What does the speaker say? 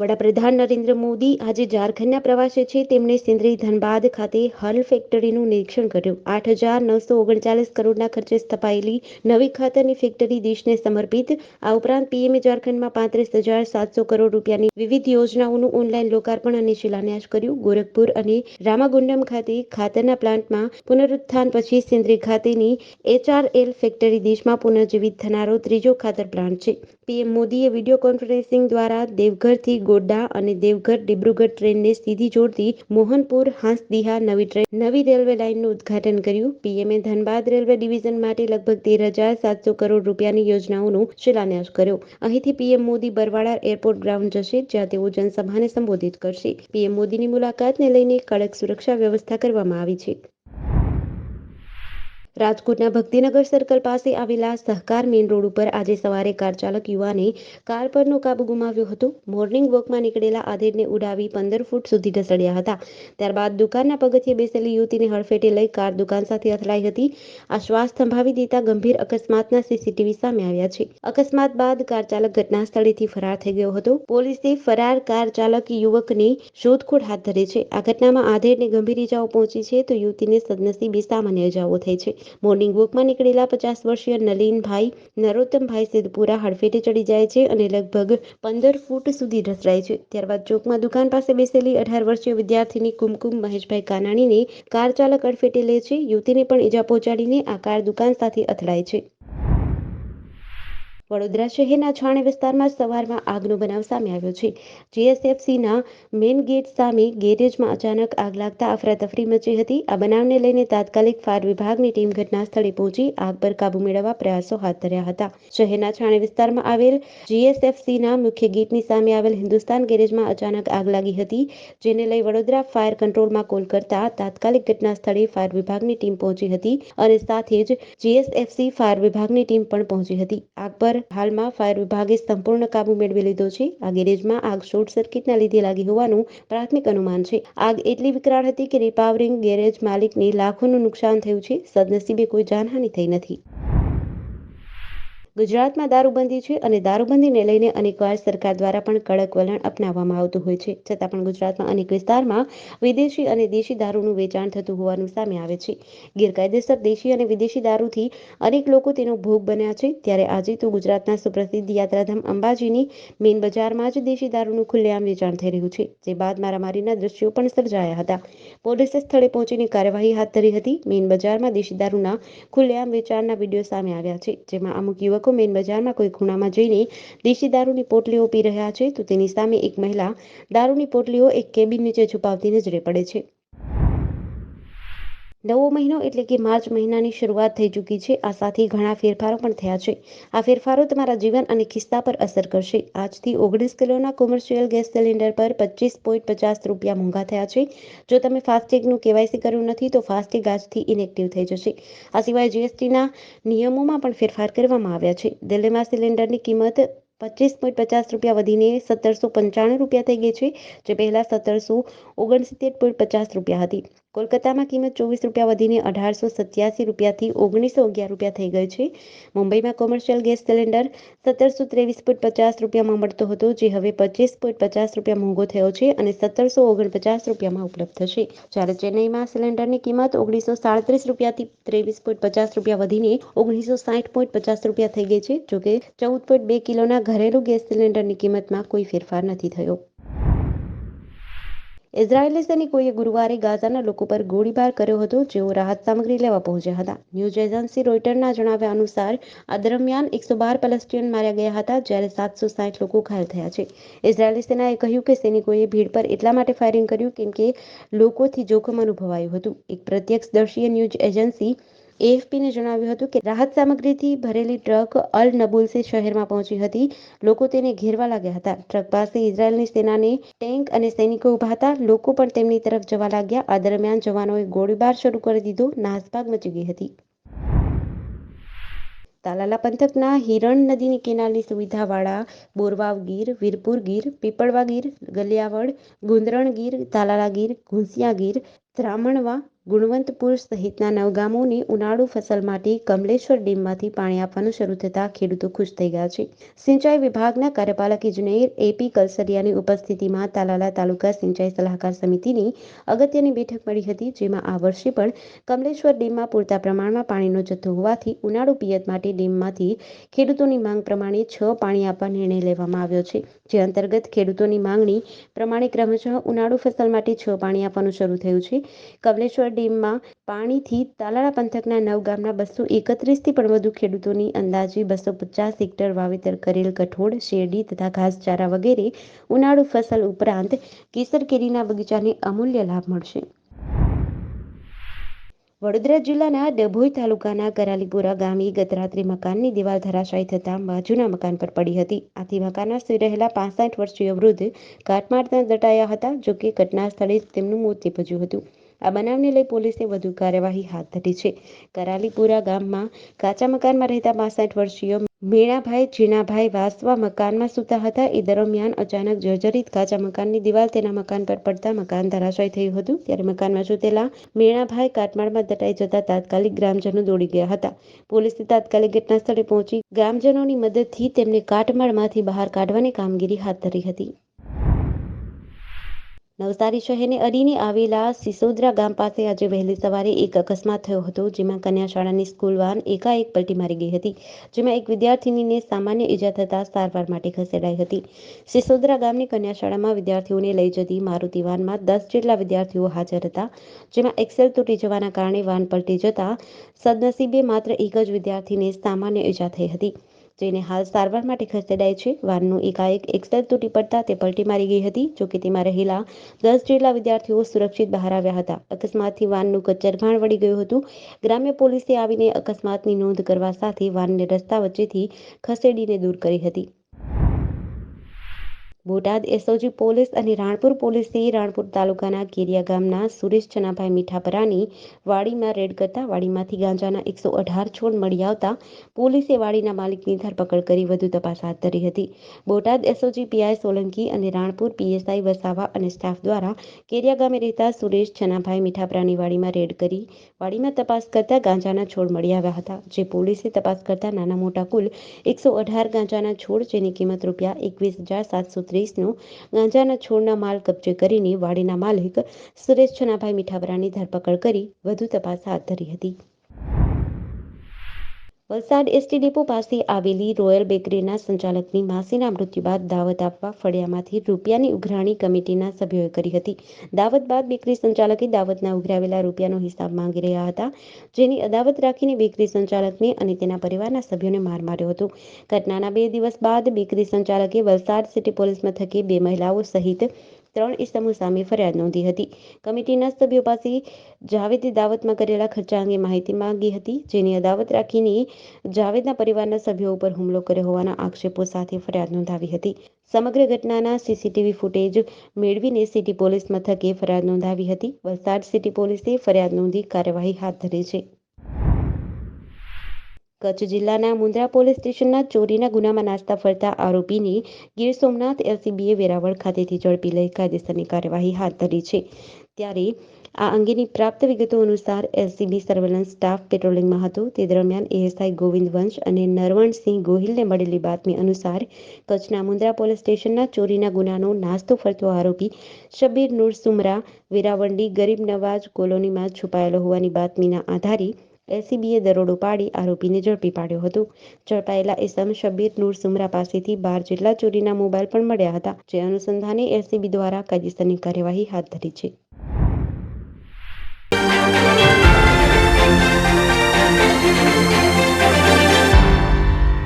વડાપ્રધાન નરેન્દ્ર મોદી આજે ઝારખંડના પ્રવાસે છે. તેમણે સિંદરી ધનબાદ ખાતે હલ ફેક્ટરીનું નિરીક્ષણ કર્યું. 8,939 કરોડના ખર્ચે સ્થપાયેલી નવી ખાતરની ફેક્ટરી દેશને સમર્પિત. આ ઉપરાંત પીએમએ ઝારખંડમાં 35,700 કરોડ રૂપિયાની વિવિધ યોજનાઓનું ઓનલાઈન લોકાર્પણ અને શિલાન્યાસ કર્યું. ગોરખપુર અને રામાગુંડમ ખાતે ખાતરના પ્લાન્ટમાં પુનરુત્થાન પછી સિંદરી ખાતેની એચઆરએલ ફેક્ટરી દેશમાં પુનર્જીવિત થનારો ત્રીજો ખાતર પ્લાન્ટ છે. પીએમ મોદીએ વિડીયો કોન્ફરન્સિંગ દ્વારા દેવઘરથી ગોડ્ડા અને દેવઘર-ડિબ્રુગઢ ટ્રેનને સીધી જોડતી મોહનપુર હાંસદીહા નવી રેલવે લાઇનનું ઉદ્ઘાટન કર્યું. પીએમએ ધનબાદ રેલવે ડિવિઝન માટે લગભગ 13,700 કરોડ રૂપિયાની યોજનાઓનો શિલાન્યાસ કર્યો. અહીંથી PM Modi Barwada airport ground જશે, જ્યાં તેઓ જનસભાને સંબોધિત કરશે. પીએમ મોદીની મુલાકાતને લઈને કડક સુરક્ષા વ્યવસ્થા કરવામાં આવી છે. રાજકોટના ભક્તિનગર સર્કલ પાસે આવેલા સહકાર મેઇન રોડ ઉપર આજે સવારે કાર ચાલક યુવાને કાર પરનો કાબુ ગુમાવ્યો હતો. મોર્નિંગ વોકમાં નીકળેલા આધેડને ઉડાવી 15 ફૂટ સુધી ઢસડ્યા હતા. ત્યારબાદ દુકાનના પગથિયે બેસેલી યુવતીને હડફેટે લઈ કાર દુકાન સાથે અથડાઈ હતી. આ શ્વાસ થંભાવી દેતા ગંભીર અકસ્માતના સીસીટીવી સામે આવ્યા છે. અકસ્માત બાદ કાર ચાલક ઘટના સ્થળેથી ફરાર થઈ ગયો હતો. પોલીસે ફરાર કાર ચાલક યુવકની શોધખોળ હાથ ધરી છે. આ ઘટનામાં આધેડને ગંભીર ઇજાઓ પહોંચી છે, તો યુવતીને સદનસીબે સામાન્ય ઇજાઓ થઈ છે. મોર્નિંગ વોકમાં નીકળેલા 50 વર્ષીય નલીનભાઈ નરોત્તમભાઈ સિદ્ધપુરા હડફેટે ચડી જાય છે અને લગભગ 15 ફૂટ સુધી ઢસડાય છે. ત્યારબાદ ચોકમાં દુકાન પાસે બેસેલી 18 વર્ષીય વિદ્યાર્થીની કુમકુમ મહેશભાઈ કાનાણીને કાર ચાલક અડફેટે લે છે. યુવતીને પણ ઇજા પહોંચાડીને આ કાર દુકાન સાથે અથડાય છે. વડોદરા શહેરના છાણે વિસ્તારમાં સવારમાં આગનો બનાવ સામે આવ્યો છે. જીએસએફસીના મેઇન ગેટ સામે ગેરેજમાં અચાનક આગ લાગતા અફરાતફરી મચી હતી. આ બનાવને લઈને તાત્કાલિક ફાયર વિભાગની ટીમ ઘટના સ્થળે પહોંચી આગ પર કાબુ મેળવવા પ્રયાસો હાથ ધર્યા હતા. શહેરના છાણે વિસ્તારમાં આવેલ જીએસએફસીના મુખ્ય ગેટની સામે આવેલ હિન્દુસ્તાન ગેરેજમાં અચાનક આગ લાગી હતી, જેને લઈ વડોદરા ફાયર કંટ્રોલમાં કોલ કરતા તાત્કાલિક ઘટના સ્થળે ફાયર વિભાગની ટીમ પહોંચી હતી અને સાથે જ જીએસએફસી ફાયર વિભાગની ટીમ પણ પહોંચી હતી. આગ પર હાલમાં ફાયર વિભાગે સંપૂર્ણ કાબુ મેળવી લીધો છે. આ ગેરેજમાં આગ શોર્ટ સર્કિટના લીધે લાગી હોવાનું પ્રાથમિક અનુમાન છે. આગ એટલી વિકરાળ હતી કે રિપાવરિંગ ગેરેજ માલિકને લાખોનું નુકસાન થયું છે. સદનસીબે કોઈ જાનહાનિ થઈ નથી. ગુજરાતમાં દારૂબંધી છે અને દારૂબંધીને લઈને અનેકવાર સરકાર દ્વારા પણ કડક વલણ અપનાવવામાં આવતું હોય છે. છતાં પણ ગુજરાતમાં અનેક વિસ્તારમાં વિદેશી અને દેશી દારૂનું વેચાણ થતું હોવાનું સામે આવે છે. ગેરકાયદેસર દેશી અને વિદેશી દારૂથી અનેક લોકો તેનો ભોગ બન્યા છે. ત્યારે આજે તો ગુજરાતના સુપ્રસિદ્ધ યાત્રાધામ અંબાજીની મેઇન બજારમાં જ દેશી દારૂનું ખુલ્લેઆમ વેચાણ થઈ રહ્યું છે. જે બાદ મારામારીના દ્રશ્યો પણ સર્જાયા હતા. પોલીસે સ્થળે પહોંચીને કાર્યવાહી હાથ ધરી હતી. મેઇન બજારમાં દેશી દારૂના ખુલ્લેઆમ વેચાણના વિડીયો સામે આવ્યા છે, જેમાં અમુક યુવકો મેઇન બજારમાં કોઈ ખૂણામાં જઈને દેશી દારૂની પોટલીઓ પી રહ્યા છે, તો તેની સામે એક મહિલા દારૂની પોટલીઓ એક કેબિન નીચે છુપાવતી નજરે પડે છે. નવો મહિનો એટલે કે માર્ચ મહિનાની શરૂઆત થઈ ચૂકી છે. આ સાથે ઘણા ફેરફારો પણ થયા છે. આ ફેરફારો તમારા જીવન અને ખિસ્સા પર અસર કરશે. આજથી 19 કિલોના કોમર્શિયલ ગેસ સિલિન્ડર પર 25.50 રૂપિયા મોંઘા થયા છે. જો તમે ફાસ્ટેગનું કેવાયસી કર્યું નથી તો ફાસ્ટેગ આજથી ઇનેક્ટિવ થઈ જશે. આ સિવાય જીએસટીના નિયમોમાં પણ ફેરફાર કરવામાં આવ્યા છે. દિલ્હીમાં સિલિન્ડરની કિંમત 25.50 રૂપિયા વધીને 1795 રૂપિયા થઈ ગઈ છે, જે પહેલા 1769.50 રૂપિયા હતી. કોલકાતામાં કિંમત 24 રૂપિયા વધીને 1887 રૂપિયાથી 1911 રૂપિયા થઈ ગઈ છે. મુંબઈમાં કોમર્શિયલ ગેસ સિલિન્ડર 1723.50 રૂપિયામાં મળતો હતો, જે હવે 25.50 રૂપિયા મોંઘો થયો છે અને 1749 રૂપિયામાં ઉપલબ્ધ થશે. જ્યારે ચેન્નઈમાં સિલિન્ડરની કિંમત 1937 રૂપિયાથી 23.50 રૂપિયા વધીને 1960.50 રૂપિયા થઈ ગઈ છે. જોકે 14.2 કિલોના ઘરેલું ગેસ સિલિન્ડરની કિંમતમાં કોઈ ફેરફાર નથી થયો. ઇઝરાયેલી સૈનિકોએ ગુરુવારે ગાઝાના લોકો પર ગોળીબાર કર્યો હતો, જેઓ રાહત સામગ્રી લેવા પહોંચ્યા હતા. ન્યૂઝ એજન્સી રોયટરના જણાવ્યા અનુસાર આ દરમિયાન 112 પેલેસ્ટિનિયન માર્યા ગયા હતા, જ્યારે 760 લોકો ઘાયલ થયા છે. ઇઝરાયેલી સેનાએ કહ્યું કે સૈનિકોએ ભીડ પર એટલા માટે ફાયરિંગ કર્યું કેમ કે લોકોથી જોખમ અનુભવાયું હતું. એક પ્રત્યક્ષદર્શીએ ન્યૂઝ એજન્સી એએફપીને જણાવ્યું હતું કે રાહત સામગ્રીથી ભરેલી ટ્રક અલ નબુલ્સ શહેરમાં પહોંચી હતી. લોકો તેને ઘેરવા લાગ્યા હતા. ટ્રક પાસે ઇઝરાયેલની સેનાને ટેન્ક અને સૈનિકો ઊભા હતા. લોકો પણ તેમની તરફ જવા લાગ્યા. આ દરમિયાન જવાનોએ ગોળીબાર શરૂ કરી દીધો. નાસભાગ મચી ગઈ હતી. તાલાલા પંથકના હિરણ નદીની કેનાલની સુવિધાવાળા બોરવાવ ગીર, વીરપુર ગીર, પીપળવા ગીર, ગલિયાવડ, ગુંદરણ ગીર, તાલાલા ગીર, ઘુંસિયા ગીર, ત્રામણવા, ગુણવંતપુર સહિતના 9 ગામોને ઉનાળુ ફસલ માટે કમલેશ્વર ડેમમાંથી પાણી આપવાનું શરૂ થતાં ખેડૂતો ખુશ થઈ ગયા છે. સિંચાઈ વિભાગના કાર્યપાલક ઇજનેર એપી કલસરિયાની ઉપસ્થિતિમાં તાલાલા તાલુકા સિંચાઈ સલાહકાર સમિતિની અગત્યની બેઠક મળી હતી, જેમાં આ વર્ષે પણ કમલેશ્વર ડેમમાં પૂરતા પ્રમાણમાં પાણીનો જથ્થો હોવાથી ઉનાળુ પિયત માટે ડેમમાંથી ખેડૂતોની માંગ પ્રમાણે 6 પાણી આપવા નિર્ણય લેવામાં આવ્યો છે. જે અંતર્ગત ખેડૂતોની માંગણી પ્રમાણે ક્રમશઃ ઉનાળુ ફસલ માટે 6 પાણી આપવાનું શરૂ થયું છે. કમલેશ્વર ડેમમાં પાણીથી તાલાળા પંથકના 9 ગામના 231થી પણ વધુ ખેડૂતોની અંદાજે 250 હેક્ટર વાવેતર કરેલ કઠોળ, શેરડી તથા ઘાસચારા વગેરે ઉનાળુ ફસલ ઉપરાંત કેસર કેરીના બગીચાને અમૂલ્ય લાભ મળશે. વડોદરા જિલ્લાના ડભોઈ તાલુકાના કરાલીપુરા ગામે ગત રાત્રે મકાનની દિવાલ ધરાશાયી થતાં બાજુના મકાન પર પડી હતી. આથી મકાનમાં સૂઈ રહેલા 65 વર્ષીય વૃદ્ધ કાટમાળમાં દટાયા હતા. જોકે ઘટના સ્થળે જ તેમનું મોત નીપજ્યું હતું. આ બનાવને લઈ પોલીસે વધુ કાર્યવાહી હાથ ધરી છે. કરાલીપુરા ગામમાં કાચા મકાનમાં રહેતા 65 વર્ષીય મેણાભાઈ જીણાભાઈ વાસવા મકાનમાં સૂતા હતા. એ દરમિયાન અચાનક જર્જરિત કાચા મકાનની દિવાલ તેના મકાન પર પડતા મકાન ધરાશાયી થયું હતું. ત્યારે મકાનમાં સૂતેલા મેણાભાઈ કાટમાળમાં દટાઈ જતા તાત્કાલિક ગ્રામજનો દોડી ગયા હતા. પોલીસે તાત્કાલિક ઘટના સ્થળે પહોંચી ગ્રામજનોની મદદથી તેમને કાટમાળમાંથી બહાર કાઢવાની કામગીરી હાથ ધરી હતી. નવસારી શહેરને અડીને આવેલા સિસોદરા ગામ પાસે આજે વહેલી સવારે એક અકસ્માત થયો હતો, જેમાં કન્યા શાળાની સ્કૂલ વાન એકાએક પલટી મારી ગઈ હતી, જેમાં એક વિદ્યાર્થિનીને સામાન્ય ઈજા થતાં સારવાર માટે ખસેડાઈ હતી. સિસોદરા ગામની કન્યા શાળામાં વિદ્યાર્થીઓને લઈ જતી મારુતિ વાનમાં 10 જેટલા વિદ્યાર્થીઓ હાજર હતા, જેમાં એક્સેલ તૂટી જવાના કારણે વાન પલટી જતા સદનસીબે માત્ર એક જ વિદ્યાર્થીને સામાન્ય ઈજા થઈ હતી, જેને હાલ સારવાર માટે ખસેડાઈ છે. વાનનું એકાએક એક્સેલ તૂટી પડતા તે પલટી મારી ગઈ હતી. જોકે તેમાં રહેલા 10 જેટલા વિદ્યાર્થીઓ સુરક્ષિત બહાર આવ્યા હતા. અકસ્માતથી વાનનું કચ્ચરઘાણ વળી ગયું હતું. ગ્રામ્ય પોલીસે આવીને અકસ્માતની નોંધ કરવા સાથે વાનને રસ્તા વચ્ચેથી ખસેડીને દૂર કરી હતી. બોટાદ એસઓજી પોલીસ અને રાણપુર પોલીસે રાણપુર તાલુકાના કેરિયા ગામના સુરેશ છનાભાઈ મીઠાપરાની વાડીમાં રેડ કરતા વાડીમાંથી ગાંજાના 118 છોડ મળી આવતા પોલીસે વાડીના માલિકની ધરપકડ કરી વધુ તપાસ હાથ ધરી હતી. બોટાદ એસઓજી પીઆઈ સોલંકી અને રાણપુર પીએસઆઈ વસાવા અને સ્ટાફ દ્વારા કેરિયા ગામે રહેતા સુરેશ છનાભાઈ મીઠાપરાની વાડીમાં રેડ કરી વાડીમાં તપાસ કરતા ગાંજાના છોડ મળી આવ્યા હતા. જે પોલીસે તપાસ કરતા નાના મોટા કુલ 118 ગાંજાના છોડ, જેની કિંમત ₹21,730 નો ગાંજાના છોડના માલ કબજે કરીને વાડીના માલિક સુરેશ છનાભાઈ મીઠાપરાની ધરપકડ કરી વધુ તપાસ હાથ ધરી હતી. વલસાડ એસટી ડેપો પાસે આવેલી રોયલ બેકરીના સંચાલકની માસીના મૃત્યુ બાદ દાવત આપવા ફળિયામાંથી રૂપિયાની ઉઘરાણી કમિટીના સભ્યોએ કરી હતી. દાવત બાદ બેકરી સંચાલકે દાવતના ઉઘરાવેલા રૂપિયાનો હિસાબ માંગી રહ્યા હતા, જેની અદાવત રાખીને બેકરી સંચાલકને અને તેના પરિવારના સભ્યોને માર માર્યો હતો. ઘટનાના 2 દિવસ બાદ બેકરી સંચાલકે વલસાડ સિટી પોલીસ મથકે 2 મહિલાઓ સહિત 3 ઇસમો સામે ફરિયાદ નોંધી હતી. કમિટીના સભ્યો પાસે જાવેદે દાવતમાં કરેલા ખર્ચા અંગે માહિતી માંગી હતી, જેની અદાવત રાખીને જાવેદના પરિવારના સભ્યો ઉપર હુમલો કર્યો હોવાના આક્ષેપો સાથે ફરિયાદ નોંધાવી હતી. સમગ્ર ઘટનાના સીસીટીવી ફૂટેજ મેળવીને સિટી પોલીસ મથકે ફરિયાદ નોંધાવી હતી. વલસાડ સિટી પોલીસે ફરિયાદ નોંધી કાર્યવાહી હાથ ધરી છે. કચ્છ જિલ્લાના મુન્દ્રા પોલીસ સ્ટેશનના ચોરીના ગુનામાં નાસ્તા ફરતા આરોપીને ગીર સોમનાથ એલસીબીએ વેરાવળ ખાતેથી ઝડપી લઈ કાયદેસરની કાર્યવાહી હાથ ધરી છે. ત્યારે આ અંગેની પ્રાપ્ત વિગતો અનુસાર એલસીબી સર્વેલન્સ સ્ટાફ પેટ્રોલિંગમાં હતો. તે દરમિયાન એએસઆઈ ગોવિંદ વંશ અને નરવણસિંહ ગોહિલને મળેલી બાતમી અનુસાર કચ્છના મુન્દ્રા પોલીસ સ્ટેશનના ચોરીના ગુનાનો નાસ્તો ફરતો આરોપી શબ્બીર નૂર સુમરા વેરાવળની ગરીબ નવાજ કોલોનીમાં છુપાયેલો હોવાની બાતમીના આધારે એલસીબીએ દરોડો પાડી આરોપીને ઝડપી પાડ્યો હતો. ઝડપાયેલા ઇસમ શબ્બીર નૂર સુમરા પાસેથી 12 જેટલા ચોરીના મોબાઈલ પણ મળ્યા હતા. જે અનુસંધાને એલસીબી દ્વારા કાયદેસરની કાર્યવાહી હાથ ધરી છે.